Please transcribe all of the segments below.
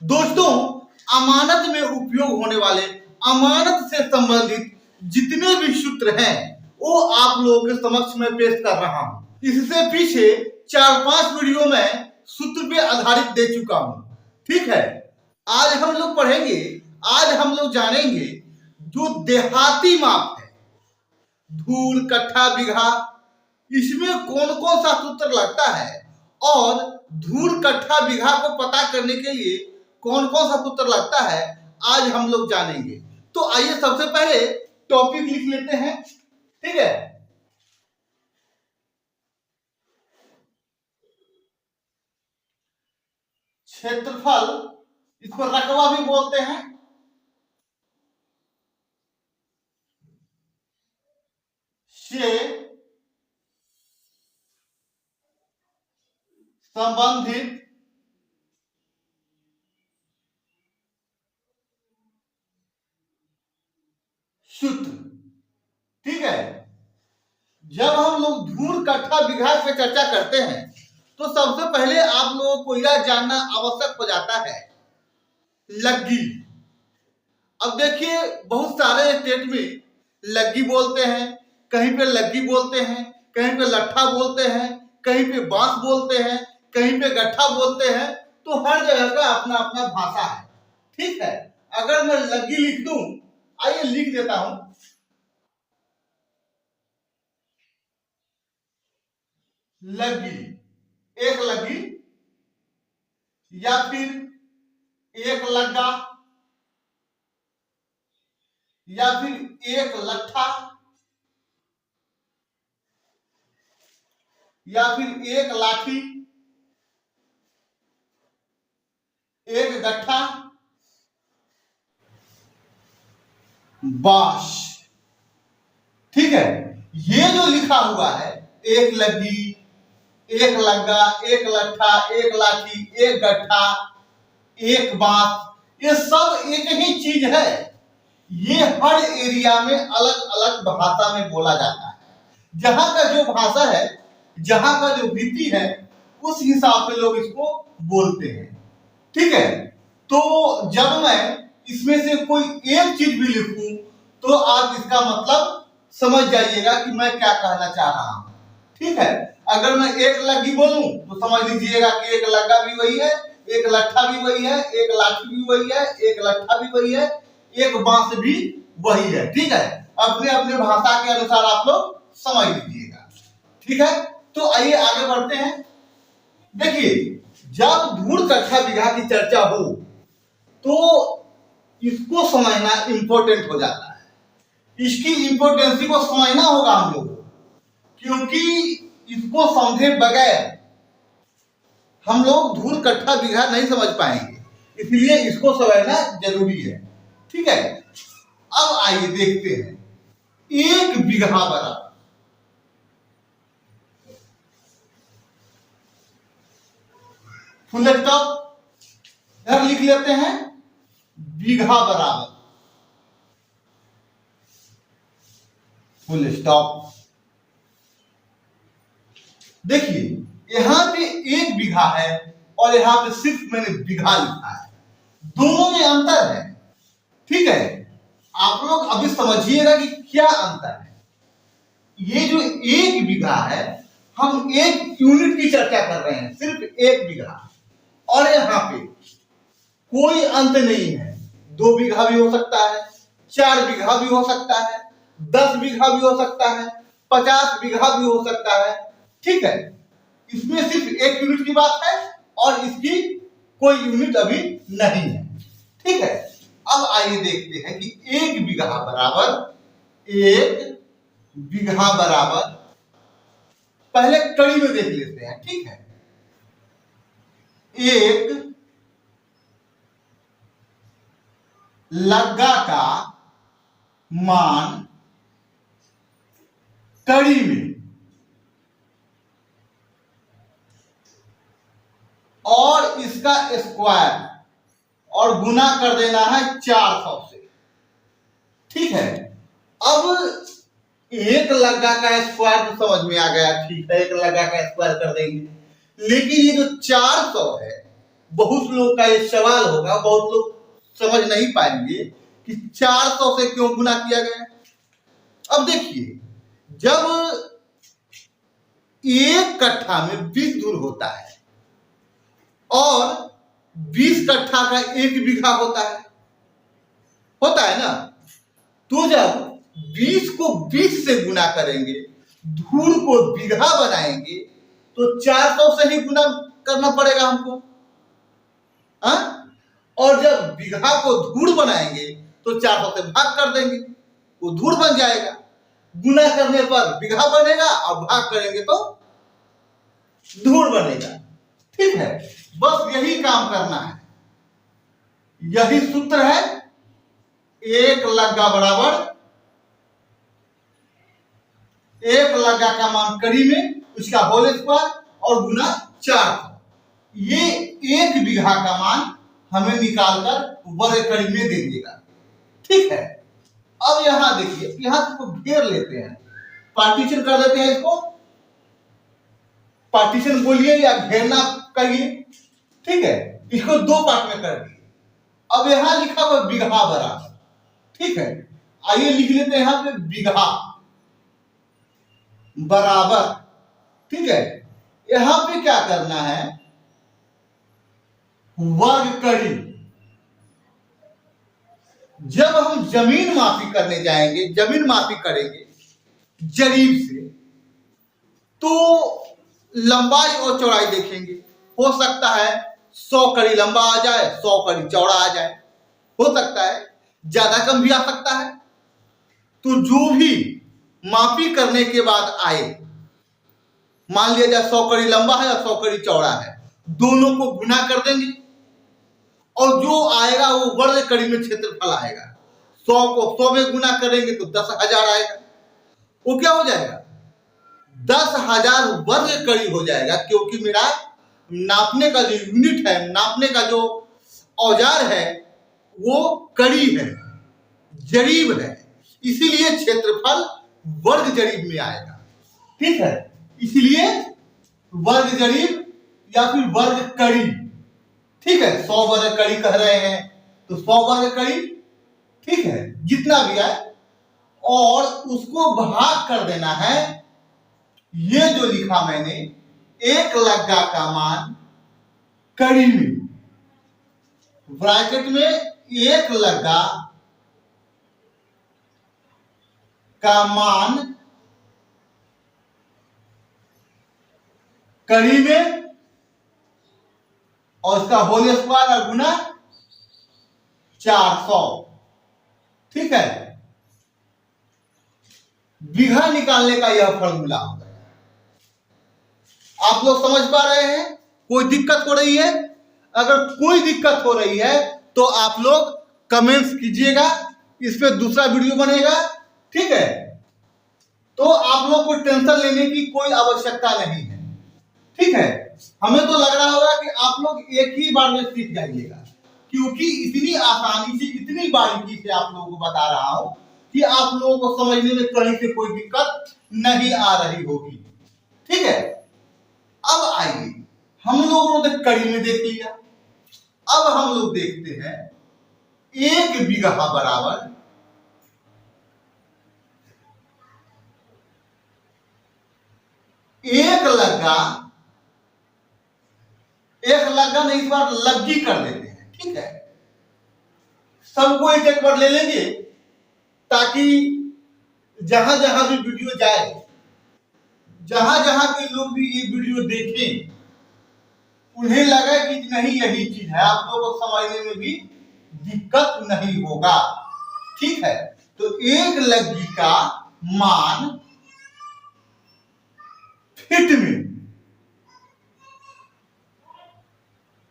दोस्तों, अमानत में उपयोग होने वाले अमानत से संबंधित जितने भी सूत्र हैं वो आप लोगों के समक्ष में पेश कर रहा हूं। इससे पीछे 4-5 वीडियो में सूत्र पे आधारित दे चुका हूं। ठीक है, आज हम लोग पढ़ेंगे, आज हम लोग जानेंगे जो देहाती माप है, धूल, कट्ठा, बीघा, इसमें कौन कौन सा सूत्र लगता है और धूल, कट्ठा, बीघा को पता करने के लिए कौन कौन सा सूत्र लगता है, आज हम लोग जानेंगे। तो आइए सबसे पहले टॉपिक लिख लेते हैं। ठीक है, क्षेत्रफल, इसको रकबा भी बोलते हैं। से संबंधित सूत्र। ठीक है, जब हम लोग धूल, कट्ठा, बीघा पे चर्चा करते हैं तो सबसे पहले आप लोगों को यह जानना आवश्यक हो जाता है लग्गी। अब देखिए, बहुत सारे स्टेट में लग्गी बोलते हैं, कहीं पे लग्गी बोलते हैं, कहीं पे लट्ठा बोलते हैं, कहीं पे बांस बोलते हैं, कहीं पे गट्ठा बोलते हैं। तो हर जगह का अपना अपना भाषा है। ठीक है, अगर मैं लग्गी लिख दूं, आइए लिख देता हूं, लग्गी, एक लग्गी या फिर एक लग्गा या फिर एक लट्ठा या फिर एक लाठी, एक गट्ठा, बांस। ठीक है, ये जो लिखा हुआ है, एक लग्गी, एक लग्गा, एक लट्ठा, एक लाठी, एक गट्ठा, एक बांस, ये सब एक ही चीज है। ये हर एरिया में अलग अलग भाषा में बोला जाता है। जहां का जो भाषा है, जहां का जो रीति है, उस हिसाब से लोग इसको बोलते हैं। ठीक है, तो जब मैं इसमें से कोई एक चीज भी लिखूं तो आप इसका मतलब समझ जाइएगा कि मैं क्या कहना चाह रहा हूं। ठीक है, अगर मैं एक लग्गी बोलूं तो समझ लीजिएगा कि एक लग्गा भी वही है, एक लट्ठा भी वही है, एक लाठी भी वही है, एक लट्ठा भी वही है, एक बांस भी वही है। ठीक है, अपने अपने भाषा के अनुसार आप लोग समझ लीजिएगा। ठीक है, तो आइए आगे बढ़ते हैं। देखिए, जब धूल, कट्ठा, बीघा की चर्चा हो तो इसको समझना इंपॉर्टेंट हो जाता है। इसकी इंपॉर्टेंसी को समझना होगा हम लोग, क्योंकि इसको समझे बगैर हम लोग धूल, कट्ठा, बीघा नहीं समझ पाएंगे, इसलिए इसको समझना जरूरी है। ठीक है, अब आइए देखते हैं, एक बीघा बराबर, फुल स्टॉप इधर लिख लेते हैं, बीघा बराबर फुल स्टॉप। देखिए, यहां पे एक बीघा है और यहां पे सिर्फ मैंने बीघा लिखा है, दोनों में अंतर है। ठीक है, आप लोग अभी समझिएगा कि क्या अंतर है। ये जो एक बीघा है, हम एक यूनिट की चर्चा कर रहे हैं, सिर्फ एक बीघा, और यहां पे कोई अंत नहीं है। 2 बीघा भी हो सकता है, 4 बीघा भी हो सकता है, 10 बीघा भी हो सकता है, 50 बीघा भी हो सकता है। ठीक है, इसमें सिर्फ एक यूनिट की बात है और इसकी कोई यूनिट अभी नहीं है। ठीक है, अब आइए देखते हैं कि एक बीघा बराबर, एक बीघा बराबर, पहले कड़ी में देख लेते हैं। ठीक है, एक लग्गा का मान कड़ी में और इसका स्क्वायर और गुना कर देना है 400 से। ठीक है, अब एक लग्गा का स्क्वायर तो समझ में आ गया। ठीक है, एक लग्गा का स्क्वायर कर देंगे, लेकिन ये जो 400 है, बहुत लोग का ये सवाल होगा, बहुत लोग समझ नहीं पाएंगे कि 400 से क्यों गुना किया गया। अब देखिए, जब एक कट्ठा में 20 धूर होता है और 20 कट्ठा का 1 बीघा होता है ना, तो जब 20 को 20 से गुना करेंगे, धूर को बीघा बनाएंगे, तो 400 से ही गुना करना पड़ेगा हमको। और जब बीघा को धूर बनाएंगे तो 400 से भाग कर देंगे, वो धूर बन जाएगा। गुना करने पर बीघा बनेगा और भाग करेंगे तो धूर बनेगा। ठीक है, बस यही काम करना है, यही सूत्र है। 1 लग्गा बराबर 1 लग्गा का मान कड़ी में, उसका होल स्क्वायर और गुना 400। ये 1 बीघा का मान हमें निकालकर वर्ग कड़ी में दे देगा। ठीक है, अब यहां देखिए, यहां इसको घेर लेते हैं, पार्टीशन कर देते हैं। इसको पार्टीशन बोलिए या घेरना कहिए। ठीक है, इसको 2 पार्ट में कर दिए। अब यहां लिखा हुआ बीघा बराबर, ठीक है, आइए लिख लेते हैं यहां पे बीघा बराबर। ठीक है, यहां पे क्या करना है, वर्ग कड़ी। जब हम जमीन मापी करने जाएंगे, जमीन मापी करेंगे जरीब से, तो लंबाई और चौड़ाई देखेंगे। हो सकता है 100 कड़ी लंबा आ जाए, 100 कड़ी चौड़ा आ जाए, हो सकता है ज्यादा कम भी आ सकता है। तो जो भी मापी करने के बाद आए, मान लिया जाए 100 कड़ी लंबा है और 100 कड़ी चौड़ा है, दोनों को गुना कर देंगे और जो आएगा वो वर्ग कड़ी में क्षेत्रफल आएगा। 100 को 100 में गुना करेंगे तो 10,000 आएगा। वो क्या हो जाएगा, 10,000 वर्ग कड़ी हो जाएगा, क्योंकि मेरा नापने का जो यूनिट है, नापने का जो औजार है, वो कड़ी है, जरीब है, इसीलिए क्षेत्रफल वर्ग जरीब में आएगा। ठीक है, इसलिए वर्ग जरीब या फिर वर्ग कड़ी। ठीक है, 100 वर्ग कड़ी कह रहे हैं तो 100 वर्ग कड़ी, ठीक है, जितना भी आए, और उसको भाग कर देना है। ये जो लिखा मैंने 1 लग्गा का मान कड़ी में, ब्रैकेट में 1 लग्गा का मान कड़ी में और उसका होल स्क्वायर और गुना 400। ठीक है, बीघा निकालने का यह फॉर्मूला होगा। आप लोग समझ पा रहे हैं? कोई दिक्कत हो रही है? अगर कोई दिक्कत हो रही है तो आप लोग कमेंट्स कीजिएगा, इस पे दूसरा वीडियो बनेगा। ठीक है, तो आप लोग को टेंशन लेने की कोई आवश्यकता नहीं है। ठीक है, हमें तो लग रहा होगा कि आप लोग एक ही बार में सीख जाइएगा, क्योंकि इतनी आसानी से, इतनी बारीकी से आप लोगों को बता रहा हूं कि आप लोगों को समझने में कहीं से कोई दिक्कत नहीं आ रही होगी। ठीक है, अब आइए, हम लोगों ने कड़ी में देख लिया, अब हम लोग देखते हैं 1 बीघा बराबर 1 लग्गा, 1 लग्गा नहीं, इस बार लग्गी कर देते हैं। ठीक है, सबको एक बार ले लेंगे ताकि जहां जहां भी वीडियो जाए, जहां जहां के लोग भी ये वीडियो देखें, उन्हें लगे कि नहीं यही चीज है, आप लोगों को समझने में भी दिक्कत नहीं होगा। ठीक है, तो 1 लग्गी का मान फीट में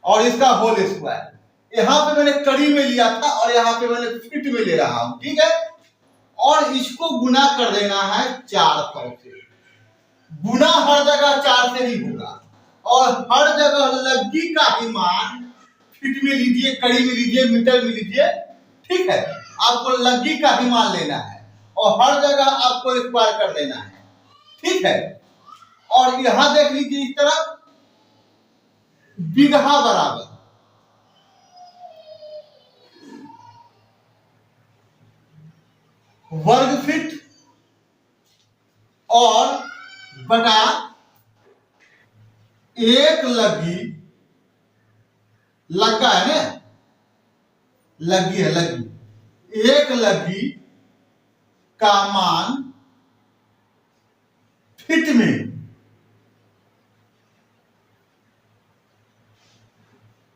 और इसका होल स्क्वायर, यहां पे मैंने कड़ी में लिया था और यहां पे मैंने फीट में ले रहा हूं। ठीक है, और इसको गुना कर देना है 400 से। गुना हर जगह 4 से ही होगा और हर जगह लग्गी का ही मान फीट में लीजिए, कड़ी में लीजिए, मीटर में लीजिए। ठीक है, आपको लग्गी का ही मान लेना है और हर जगह आपको स्क्वायर कर देना है। ठीक है, और यहां देख लीजिए इस तरफ बीघा बराबर वर्ग फीट और बटा एक लग्गी, लग्गा है ना, लग्गी है, लग्गी, एक लग्गी का मान फीट में।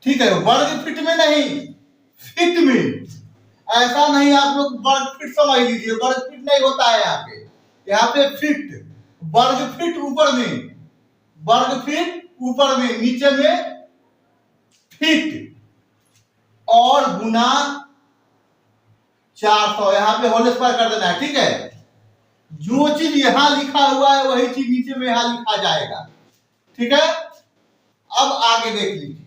ठीक है, वर्ग फीट में नहीं, फीट में। ऐसा नहीं आप लोग वर्ग फीट समझ लीजिए, वर्ग फीट नहीं होता है यहाँ पे फीट, वर्ग फीट ऊपर में, वर्ग फीट ऊपर में, नीचे में फीट और गुना 400, यहाँ पे होल स्क्वायर कर देना है। ठीक है, जो चीज यहां लिखा हुआ है वही चीज नीचे में यहां लिखा जाएगा। ठीक है, अब आगे देख लीजिए,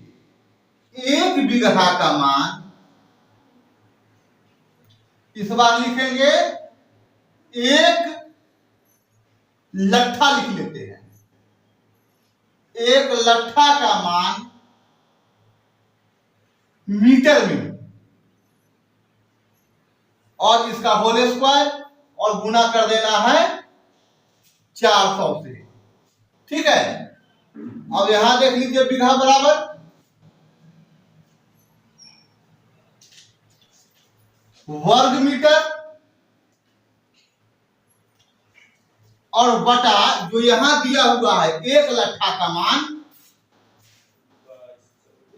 एक बीघा का मान, इस बार लिखेंगे एक लट्ठा लिख लेते हैं, एक लट्ठा का मान मीटर में, और इसका होल स्क्वायर और गुना कर देना है 400 से। ठीक है, अब यहां देख लीजिए बीघा बराबर वर्ग मीटर और बटा जो यहां दिया हुआ है एक लट्ठा का मान,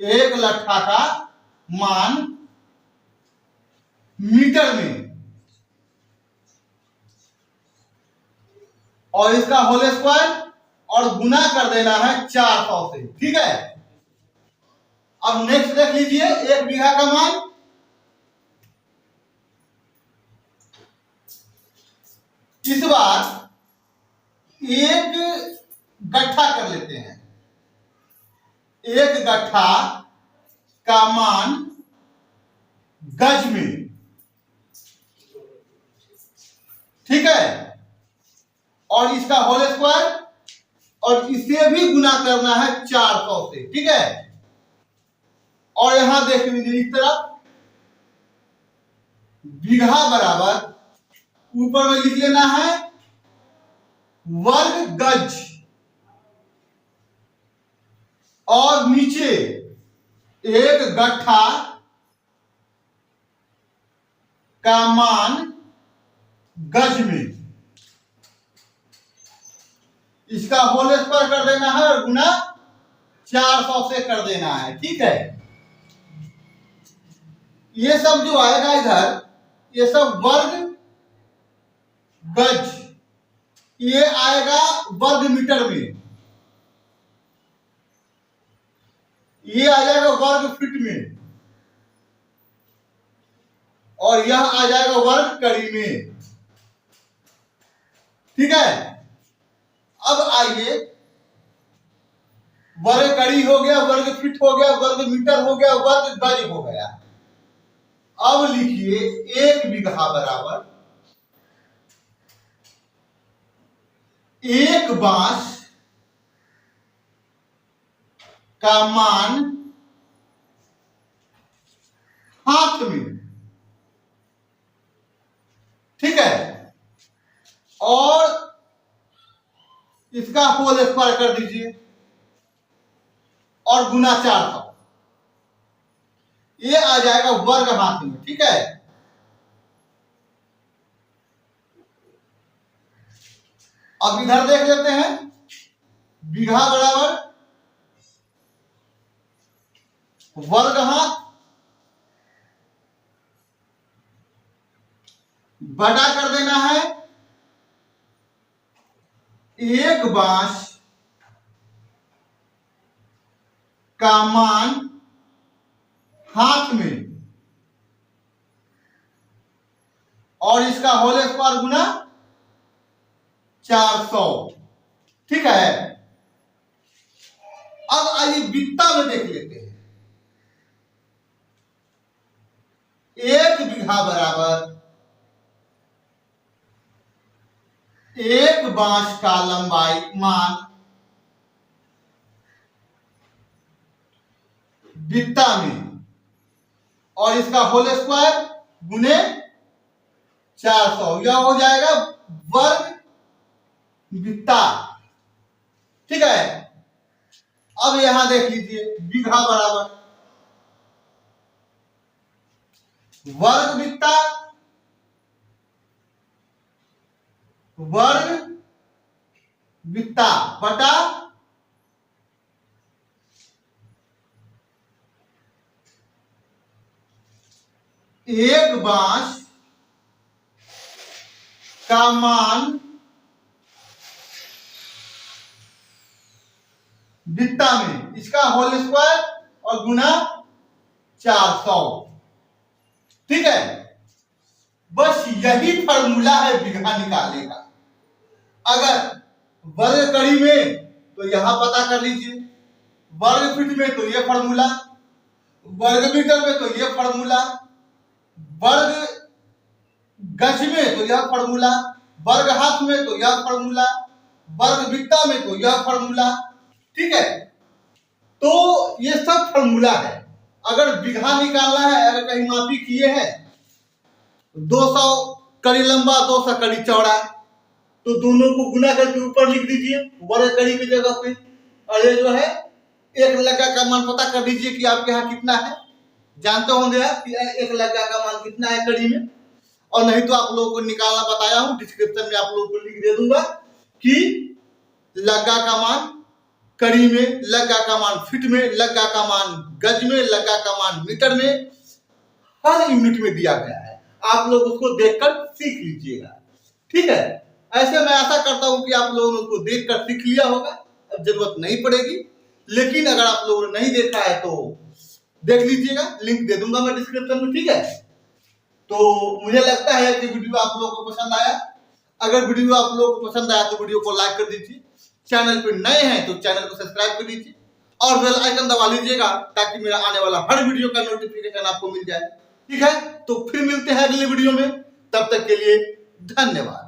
एक लट्ठा का मान मीटर में, और इसका होल स्क्वायर और गुना कर देना है 400 से। ठीक है, अब नेक्स्ट देख लीजिए, एक बीघा का मान, इस बार एक गट्ठा कर लेते हैं, एक गट्ठा का मान गज में। ठीक है, और इसका होल स्क्वायर और इसे भी गुना करना है 400 से। ठीक है, और यहां देख लीजिए इस तरफ बीघा बराबर ऊपर में लिख लेना है वर्ग गज, और नीचे एक गट्ठा का मान गज में, इसका होल स्क्वायर कर देना है और गुना 400 से कर देना है। ठीक है, ये सब जो आएगा इधर, ये सब वर्ग गज, ये आएगा वर्ग मीटर में, ये आ जाएगा वर्ग फीट में, और यह आ जाएगा वर्ग कड़ी में। ठीक है, अब आइए, वर्ग कड़ी हो गया, वर्ग फीट हो गया, वर्ग मीटर हो गया, वर्ग गज हो गया। अब लिखिए एक बीघा बराबर एक बांस का मान हाथ में। ठीक है, और इसका होल स्क्वायर कर दीजिए और गुना 400, ये आ जाएगा वर्ग हाथ में। ठीक है, अब इधर देख लेते हैं, बीघा बराबर वर्ग हाथ बटा कर देना है एक बांस का मान हाथ में, और इसका होल स्क्वायर गुना 400। ठीक है, अब आइए बित्ता में देख लेते हैं, एक बीघा बराबर एक बांस का लंबाई मान बित्ता में, और इसका होल स्क्वायर गुने 400, यह हो जाएगा वर्ग बित्ता। ठीक है, अब यहां देख लीजिए बीघा बराबर वर्ग बित्ता बटा एक बांस का मान बित्ता में, इसका होल स्क्वायर और गुना 400। ठीक है, बस यही फॉर्मूला है बीघा निकालने का। अगर वर्ग कड़ी में तो यहां पता कर लीजिए, वर्ग फीट में तो यह फॉर्मूला, वर्ग मीटर में तो यह फॉर्मूला, वर्ग गज में तो यह फॉर्मूला, वर्ग हाथ में तो यह फॉर्मूला, वर्ग बित्ता में तो यह फॉर्मूला। ठीक है, तो ये सब फॉर्मूला है। अगर बीघा निकालना है, अगर कहीं मापी किए हैं 200 कड़ी लंबा 200 कड़ी चौड़ा, तो दोनों को गुना करके ऊपर लिख दीजिए वर्ग कड़ी की जगह पे, और ये जो है एक लग्गा का मान पता कर दीजिए कि आपके यहाँ कितना है। जानते होंगे आप कि एक लग्गा का मान कितना है कड़ी में, और नहीं तो आप लोगों को निकालना बताया हूं, डिस्क्रिप्शन में आप लोगों को लिख दे दूंगा कि लग्गा का मान कड़ी में, लग्गा का मान फीट में, लग्गा का मान गज में, लग्गा का मान मीटर में, हर यूनिट में दिया गया है। आप लोग उसको देखकर सीख लीजिएगा। ठीक है, ऐसे मैं आशा करता हूं कि आप लोगों ने उसको देखकर सीख लिया होगा, अब जरूरत नहीं पड़ेगी। लेकिन अगर आप लोगों ने नहीं देखा है तो देख लीजिएगा, लिंक दे दूंगा मैं डिस्क्रिप्शन में। ठीक है, तो मुझे लगता है कि वीडियो आप लोगों को पसंद आया। अगर वीडियो आप लोगों को पसंद आया तो वीडियो को लाइक कर दीजिए, चैनल पे नए हैं तो चैनल को सब्सक्राइब कर दीजिए और बेल आइकन दबा लीजिएगा ताकि मेरा आने वाला हर वीडियो का नोटिफिकेशन आपको मिल जाए। ठीक है, तो फिर मिलते हैं अगले वीडियो में, तब तक के लिए धन्यवाद।